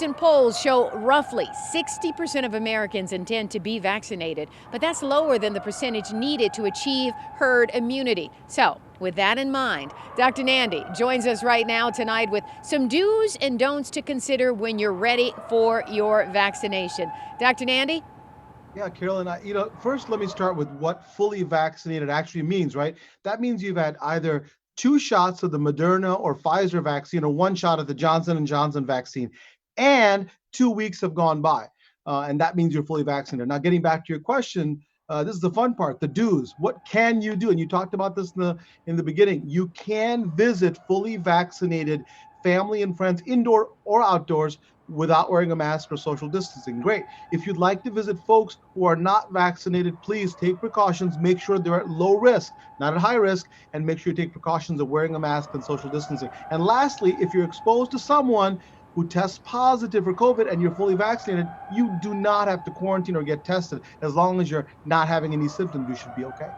Recent polls show roughly 60% of Americans intend to be vaccinated, but that's lower than the percentage needed to achieve herd immunity. So, with that in mind, Dr. Nandi joins us right now tonight with some do's and don'ts to consider when you're ready for your vaccination. Dr. Nandi? Yeah, Carolyn, first let me start with what fully vaccinated actually means, right? That means you've had either two shots of the Moderna or Pfizer vaccine or one shot of the Johnson & Johnson vaccine, and 2 weeks have gone by. And that means you're fully vaccinated. Now, getting back to your question, this is the fun part, the do's. What can you do? And you talked about this in the beginning. You can visit fully vaccinated family and friends, indoor or outdoors, without wearing a mask or social distancing. Great. If you'd like to visit folks who are not vaccinated, please take precautions. Make sure they're at low risk, not at high risk, and make sure you take precautions of wearing a mask and social distancing. And lastly, if you're exposed to someone who tests positive for COVID and you're fully vaccinated, you do not have to quarantine or get tested. As long as you're not having any symptoms, you should be okay.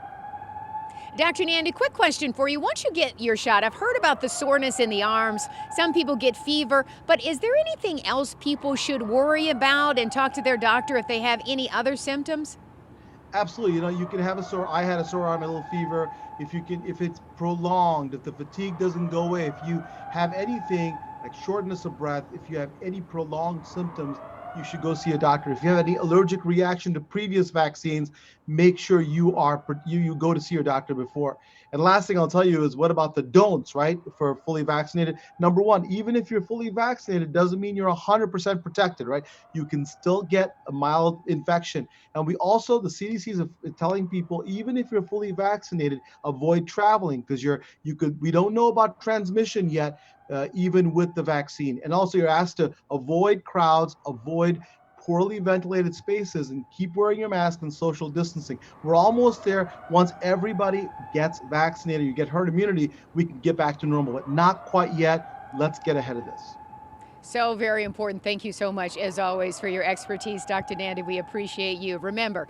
Dr. Nandi, quick question for you. Once you get your shot, I've heard about the soreness in the arms. Some people get fever, but is there anything else people should worry about and talk to their doctor if they have any other symptoms? Absolutely. You can have a sore. I had a sore arm, a little fever. If it's prolonged, if the fatigue doesn't go away, if you have anything like shortness of breath, if you have any prolonged symptoms, you should go see a doctor. If you have any allergic reaction to previous vaccines, make sure you go to see your doctor before. And last thing I'll tell you is, what about the don'ts, right? For fully vaccinated. Number one, even if you're fully vaccinated, doesn't mean you're 100% protected, right? You can still get a mild infection. And the CDC is telling people, even if you're fully vaccinated, avoid traveling because we don't know about transmission yet, even with the vaccine. And also, you're asked to avoid crowds, avoid poorly ventilated spaces, and keep wearing your mask and social distancing. We're almost there. Once everybody gets vaccinated, you get herd immunity, we can get back to normal, but not quite yet. Let's get ahead of this. So very important. Thank you so much, as always, for your expertise, Dr. Nandi. We appreciate you. Remember,